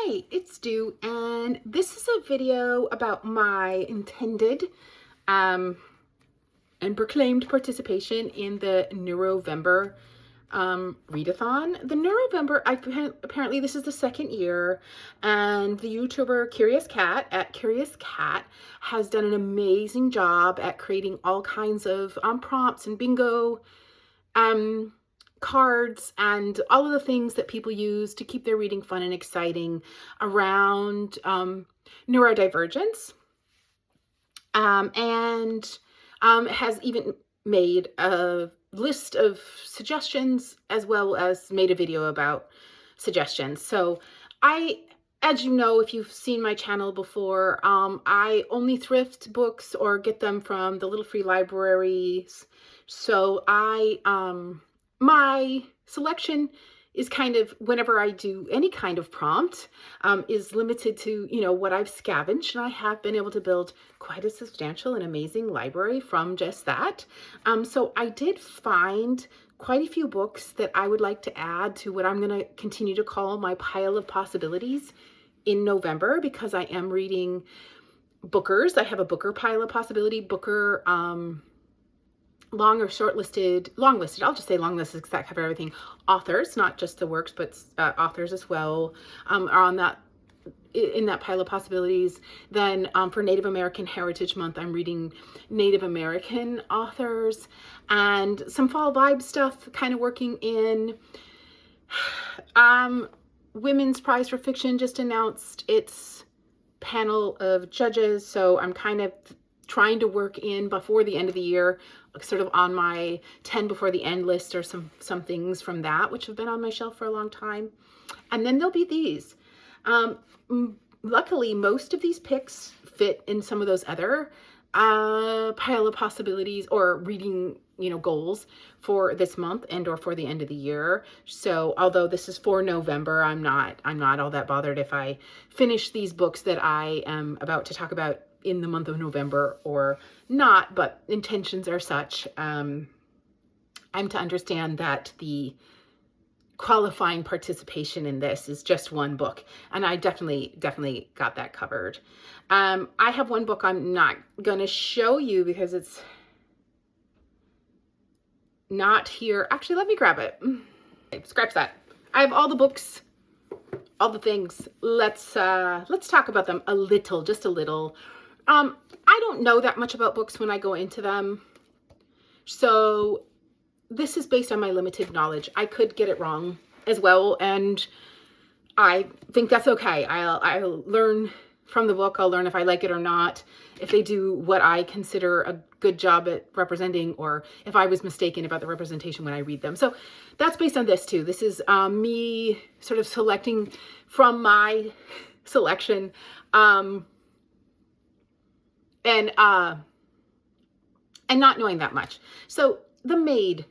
Hi, it's Stu, and this is a video about my intended and proclaimed participation in the Neurovember Readathon. The Neurovember, apparently this is the second year, and the YouTuber CuriousCat at CuriousCat has done an amazing job at creating all kinds of prompts and bingo cards and all of the things that people use to keep their reading fun and exciting around neurodivergence, and has even made a list of suggestions as well as made a video about suggestions. So as you know, if you've seen my channel before, I only thrift books or get them from the little free libraries. So my selection is kind of, whenever I do any kind of prompt, is limited to, what I've scavenged, and I have been able to build quite a substantial and amazing library from just that. So I did find quite a few books that I would like to add to what I'm going to continue to call my pile of possibilities in November, because I am reading bookers. I have a booker pile of possibility, booker, long or shortlisted, long listed, I'll just say long listed because that cover everything, authors, not just the works, but authors as well, are on that, in that pile of possibilities. Then for Native American Heritage Month, I'm reading Native American authors, and some fall vibe stuff kind of working in. Women's Prize for Fiction just announced its panel of judges, so I'm kind of trying to work in before the end of the year, sort of on my 10 before the end list, or some things from that, which have been on my shelf for a long time. And then there'll be these. Luckily, most of these picks fit in some of those other pile of possibilities or reading, goals for this month and or for the end of the year. So although this is for November, I'm not all that bothered if I finish these books that I am about to talk about in the month of November or not, but intentions are such. I'm to understand that the qualifying participation in this is just one book, and I definitely got that covered. I have one book I'm not going to show you because it's not here. Actually, let me grab it. Okay, scratch that. I have all the books, all the things. Let's talk about them a little, just a little. I don't know that much about books when I go into them, so this is based on my limited knowledge. I could get it wrong as well, and I think that's okay. I'll learn from the book. I'll learn if I like it or not, if they do what I consider a good job at representing, or if I was mistaken about the representation when I read them. So that's based on this too. This is me sort of selecting from my selection, and not knowing that much. So the Maid,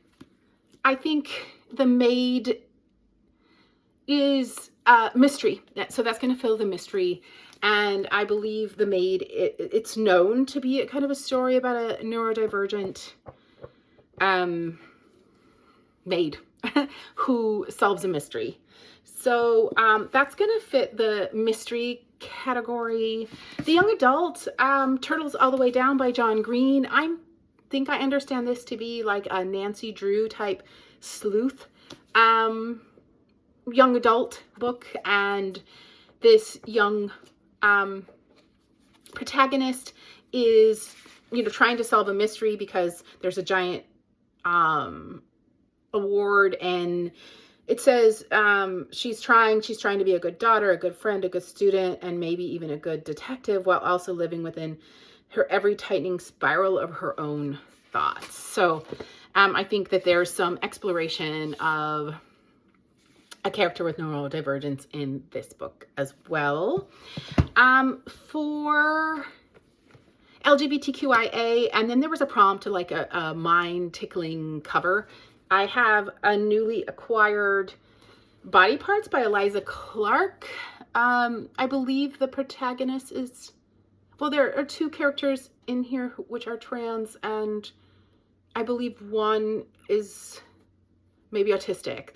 I think the Maid is mystery. So that's going to fill the mystery. And I believe the Maid, it's known to be kind of a story about a neurodivergent maid who solves a mystery. So that's going to fit the mystery category. The young adult, Turtles All the Way Down by John Green. I think I understand this to be like a Nancy Drew type sleuth young adult book, and this young protagonist is trying to solve a mystery because there's a giant award, and it says she's trying to be a good daughter, a good friend, a good student, and maybe even a good detective, while also living within her every tightening spiral of her own thoughts. So I think that there's some exploration of a character with neurodivergence in this book as well. For LGBTQIA, and then there was a prompt to like a mind tickling cover. I have a newly acquired Body Parts by Eliza Clark. I believe the protagonist is, well, there are two characters in here which are trans, and I believe one is maybe autistic.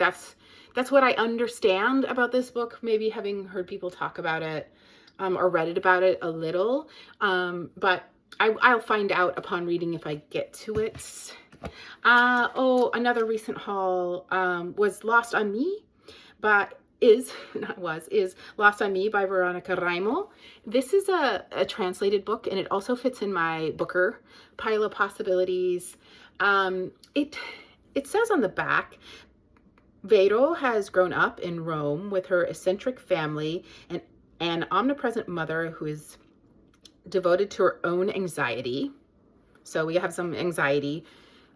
that's what I understand about this book, maybe having heard people talk about it or read about it a little. But I'll find out upon reading if I get to it. Another recent haul was Lost on Me, but is Lost on Me by Veronica Raimo. This is a translated book, and it also fits in my Booker pile of possibilities. It says on the back, Vero has grown up in Rome with her eccentric family and an omnipresent mother who is devoted to her own anxiety. So we have some anxiety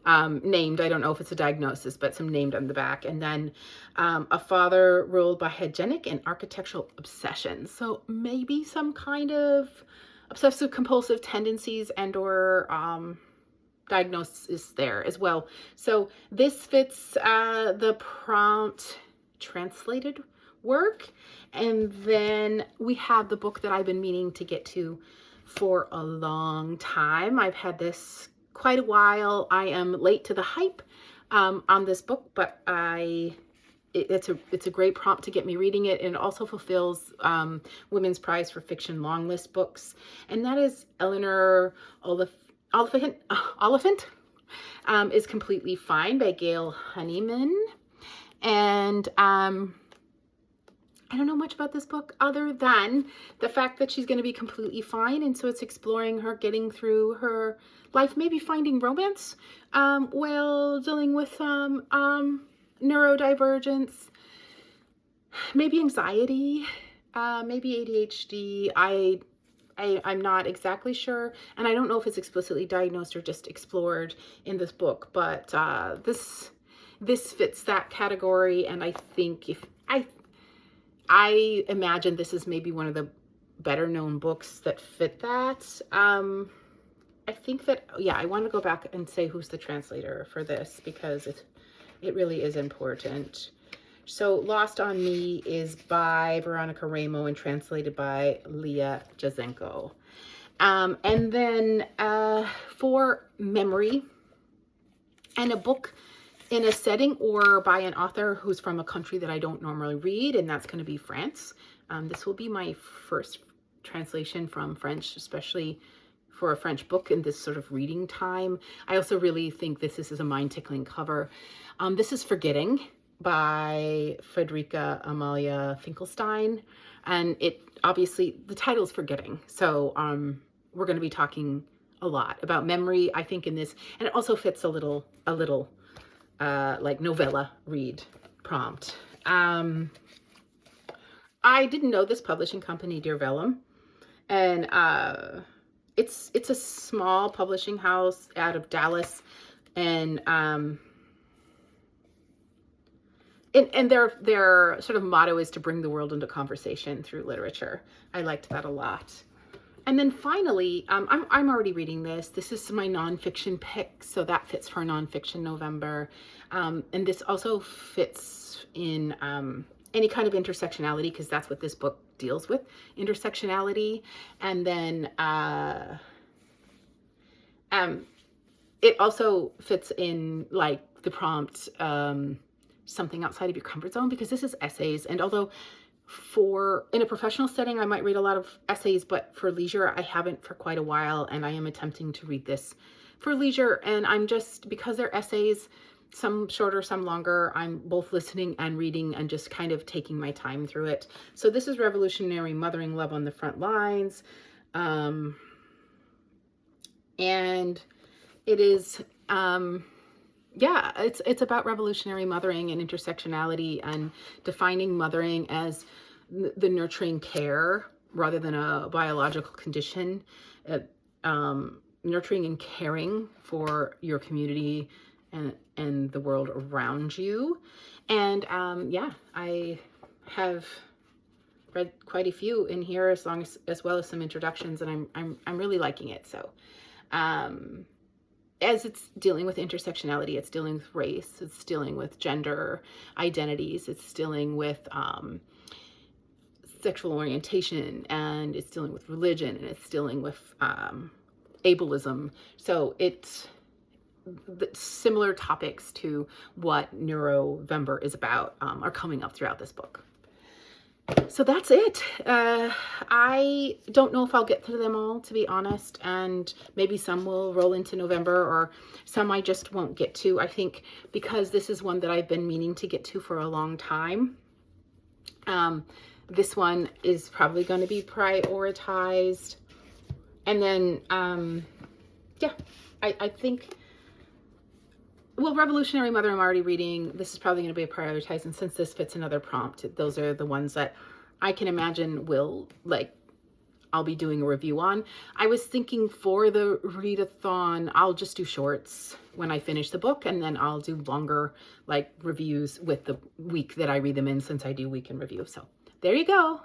named. I don't know if it's a diagnosis, but some named on the back. And then a father ruled by hygienic and architectural obsessions. So maybe some kind of obsessive compulsive tendencies and or diagnosis there as well. So this fits the prompt translated work. And then we have the book that I've been meaning to get to for a long time. I've had this quite a while. I am late to the hype on this book, but it's a great prompt to get me reading it, and it also fulfills Women's Prize for Fiction long list books, and that is Eleanor Oliohant is Completely Fine by Gail Honeyman. And I don't know much about this book other than the fact that she's going to be completely fine, and so it's exploring her getting through her life, maybe finding romance while dealing with neurodivergence, maybe anxiety, maybe ADHD. I'm not exactly sure, and I don't know if it's explicitly diagnosed or just explored in this book, but this fits that category, and I think I imagine this is maybe one of the better known books that fit that. I think that, yeah, I want to go back and say who's the translator for this, because it really is important. So Lost on Me is by Veronica Raimo and translated by Leah Jazenko. And then for memory, and a book in a setting or by an author who's from a country that I don't normally read, and that's going to be France. This will be my first translation from French, especially for a French book in this sort of reading time. I also really think this is a mind-tickling cover. This is Forgetting by Fredericka, Amalia, Finklestein, and it obviously, the title is Forgetting, so we're going to be talking a lot about memory, I think, in this, and it also fits a little like novella read prompt. I didn't know this publishing company, Dear Vellum, and it's a small publishing house out of Dallas, and their sort of motto is to bring the world into conversation through literature. I liked that a lot. And then finally, I'm already reading this. This is my nonfiction pick, so that fits for nonfiction November. And this also fits in any kind of intersectionality, because that's what this book deals with, intersectionality. And then it also fits in like the prompt, something outside of your comfort zone, because this is essays. And although in a professional setting, I might read a lot of essays, but for leisure, I haven't for quite a while, and I am attempting to read this for leisure. And I'm just, because they're essays, some shorter, some longer, I'm both listening and reading and just kind of taking my time through it. So this is Revolutionary Mothering Love on the Front Lines. And it is, yeah, it's about revolutionary mothering and intersectionality and defining mothering as the nurturing care rather than a biological condition, nurturing and caring for your community and the world around you. And yeah, I have read quite a few in here, as well as some introductions, and I'm really liking it. So as it's dealing with intersectionality, it's dealing with race, it's dealing with gender identities, it's dealing with sexual orientation, and it's dealing with religion, and it's dealing with ableism. So similar topics to what Neurovember is about are coming up throughout this book. So that's it. I don't know if I'll get through them all, to be honest, and maybe some will roll into November, or some I just won't get to. I think because this is one that I've been meaning to get to for a long time, this one is probably going to be prioritized. And then, yeah, I think, well, Revolutionary Mother I'm already reading. This is probably going to be prioritized, and since this fits another prompt, those are the ones that I can imagine will, like, I'll be doing a review on. I was thinking for the readathon, I'll just do shorts when I finish the book, and then I'll do longer, like, reviews with the week that I read them in, since I do week in review. So there you go.